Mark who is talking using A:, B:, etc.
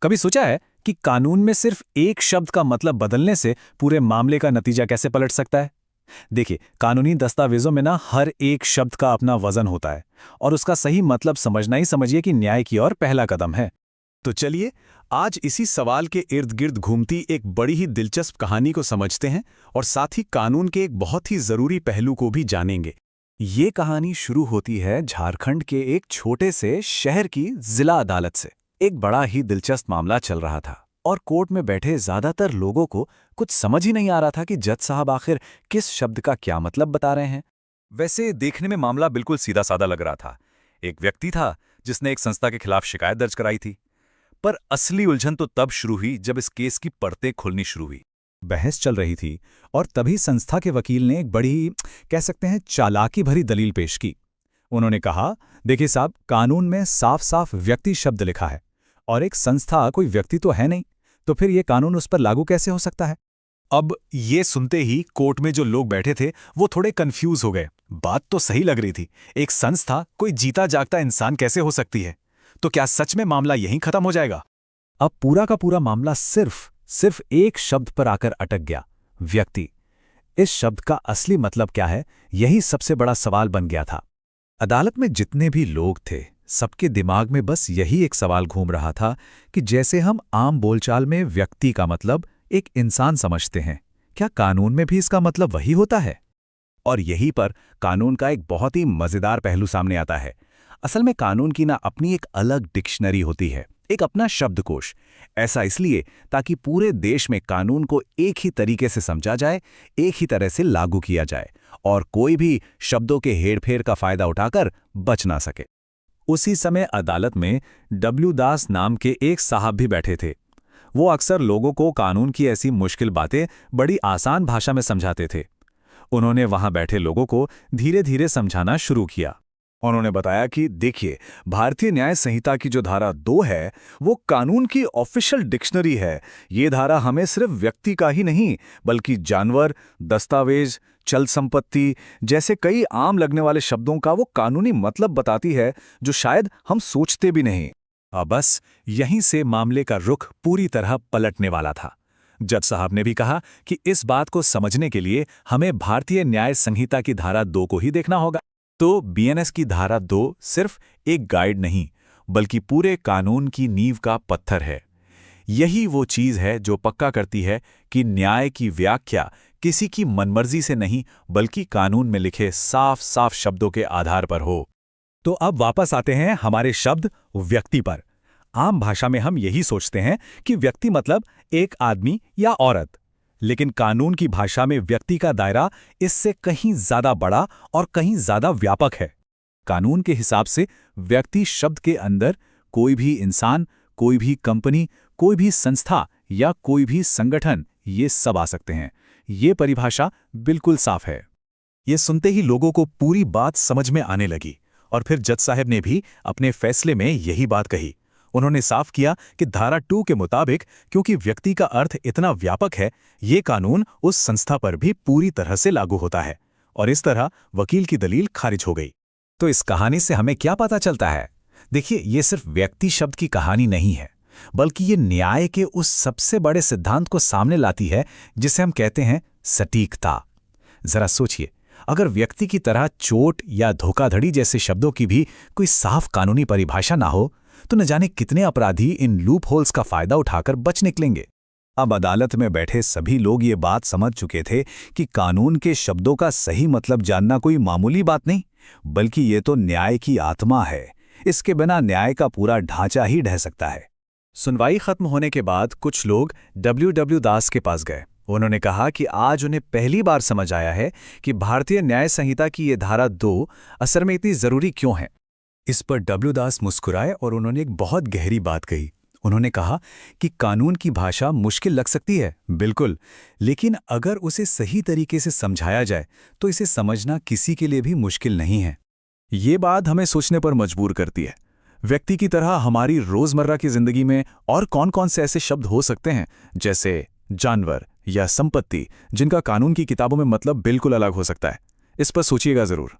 A: कभी सोचा है कि कानून में सिर्फ एक शब्द का मतलब बदलने से पूरे मामले का नतीजा कैसे पलट सकता है? देखिए, कानूनी दस्तावेजों में ना हर एक शब्द का अपना वजन होता है और उसका सही मतलब समझना ही समझिए कि न्याय की ओर पहला कदम है।
B: तो चलिए, आज इसी सवाल के इर्द गिर्द घूमती एक बड़ी ही दिलचस्प कहानी को समझते हैं और साथ ही कानून के एक बहुत ही जरूरी पहलू को भी जानेंगे।
A: ये कहानी शुरू होती है झारखंड के एक छोटे से शहर की जिला अदालत से। एक बड़ा ही दिलचस्प मामला चल रहा था और कोर्ट में बैठे ज्यादातर लोगों को कुछ समझ ही नहीं आ रहा था कि जज साहब आखिर किस शब्द का क्या मतलब बता रहे हैं।
C: वैसे देखने में मामला बिल्कुल सीधा साधा लग रहा था। एक व्यक्ति था जिसने एक संस्था के खिलाफ शिकायत दर्ज कराई थी। पर असली उलझन तो तब शुरू हुई जब इस केस की परतें खुलनी शुरू हुई।
A: बहस चल रही थी और तभी संस्था के वकील ने एक बड़ी, कह सकते हैं, चालाकी भरी दलील पेश की। उन्होंने कहा, देखिए साहब, कानून में साफ साफ व्यक्ति शब्द लिखा है और एक संस्था कोई व्यक्ति तो है नहीं, तो फिर ये कानून उस पर लागू कैसे हो सकता है?
B: अब ये सुनते ही कोर्ट में जो लोग बैठे थे वो थोड़े कंफ्यूज हो गए। बात तो सही लग रही थी, एक संस्था कोई जीता जागता इंसान कैसे हो सकती है? तो क्या सच में मामला यहीं खत्म हो जाएगा?
A: अब पूरा का पूरा मामला सिर्फ एक शब्द पर आकर अटक गया, व्यक्ति। इस शब्द का असली मतलब क्या है, यही सबसे बड़ा सवाल बन गया था। अदालत में जितने भी लोग थे, सबके दिमाग में बस यही एक सवाल घूम रहा था कि जैसे हम आम बोलचाल में व्यक्ति का मतलब एक इंसान समझते हैं, क्या कानून में भी इसका मतलब वही होता है? और यहीं पर कानून का एक बहुत ही मजेदार पहलू सामने आता है। असल में कानून की ना अपनी एक अलग डिक्शनरी होती है, एक अपना शब्दकोश। ऐसा इसलिए ताकि पूरे देश में कानून को एक ही तरीके से समझा जाए, एक ही तरह से लागू किया जाए और कोई भी शब्दों के हेरफेर का फायदा उठाकर बच ना सके। उसी समय अदालत में डब्ल्यू दास नाम के एक साहब भी बैठे थे। वो अक्सर लोगों को कानून की ऐसी मुश्किल बातें बड़ी आसान भाषा में समझाते थे। उन्होंने वहां बैठे लोगों को धीरे धीरे समझाना शुरू किया।
B: उन्होंने बताया कि देखिए, भारतीय न्याय संहिता की जो धारा 2 है वो कानून की ऑफिशियल डिक्शनरी है। ये धारा हमें सिर्फ व्यक्ति का ही नहीं बल्कि जानवर, दस्तावेज, चल संपत्ति जैसे कई आम लगने वाले शब्दों का वो कानूनी मतलब बताती है, जो शायद हम सोचते भी नहीं।
A: अब बस यहीं से मामले का रुख पूरी तरह पलटने वाला था। जज साहब ने भी कहा कि इस बात को समझने के लिए हमें भारतीय न्याय संहिता की धारा 2 को ही देखना होगा। तो बीएनएस की धारा 2 सिर्फ एक गाइड नहीं बल्कि पूरे कानून की नींव का पत्थर है। यही वो चीज है जो पक्का करती है कि न्याय की व्याख्या किसी की मनमर्जी से नहीं बल्कि कानून में लिखे साफ साफ शब्दों के आधार पर हो। तो अब वापस आते हैं हमारे शब्द व्यक्ति पर। आम भाषा में हम यही सोचते हैं कि व्यक्ति मतलब एक आदमी या औरत, लेकिन कानून की भाषा में व्यक्ति का दायरा इससे कहीं ज्यादा बड़ा और कहीं ज्यादा व्यापक है। कानून के हिसाब से व्यक्ति शब्द के अंदर कोई भी इंसान, कोई भी कंपनी, कोई भी संस्था या कोई भी संगठन, ये सब आ सकते हैं। ये परिभाषा बिल्कुल साफ है। ये सुनते ही लोगों को पूरी बात समझ में आने लगी और फिर जज साहब ने भी अपने फैसले में यही बात कही। उन्होंने साफ किया कि धारा 2 के मुताबिक क्योंकि व्यक्ति का अर्थ इतना व्यापक है, ये कानून उस संस्था पर भी पूरी तरह से लागू होता है। और इस तरह वकील की दलील खारिज हो गई। तो इस कहानी से हमें क्या पता चलता है? देखिए, ये सिर्फ व्यक्ति शब्द की कहानी नहीं है, बल्कि ये न्याय के उस सबसे बड़े सिद्धांत को सामने लाती है जिसे हम कहते हैं सटीकता। जरा सोचिए, अगर व्यक्ति की तरह चोट या धोखाधड़ी जैसे शब्दों की भी कोई साफ कानूनी परिभाषा ना हो, तो न जाने कितने अपराधी इन लूप होल्स का फायदा उठाकर बच निकलेंगे। अब अदालत में बैठे सभी लोग ये बात समझ चुके थे कि कानून के शब्दों का सही मतलब जानना कोई मामूली बात नहीं, बल्कि ये तो न्याय की आत्मा है। इसके बिना न्याय का पूरा ढांचा ही ढह सकता है। सुनवाई खत्म होने के बाद कुछ लोग डब्ल्यू दास के पास गए। उन्होंने कहा कि आज उन्हें पहली बार समझ आया है कि भारतीय न्याय संहिता की ये धारा 2 असल में इतनी जरूरी क्यों है। इस पर डब्ल्यू दास मुस्कुराए और उन्होंने एक बहुत गहरी बात कही। उन्होंने कहा कि कानून की भाषा मुश्किल लग सकती है, बिल्कुल, लेकिन अगर उसे सही तरीके से समझाया जाए तो इसे समझना किसी के लिए भी मुश्किल नहीं है। ये बात हमें सोचने पर मजबूर करती है। व्यक्ति की तरह हमारी रोजमर्रा की जिंदगी में और कौन-कौन से ऐसे शब्द हो सकते हैं, जैसे जानवर या संपत्ति, जिनका कानून की किताबों में मतलब बिल्कुल अलग हो सकता है। इस पर सोचिएगा जरूर।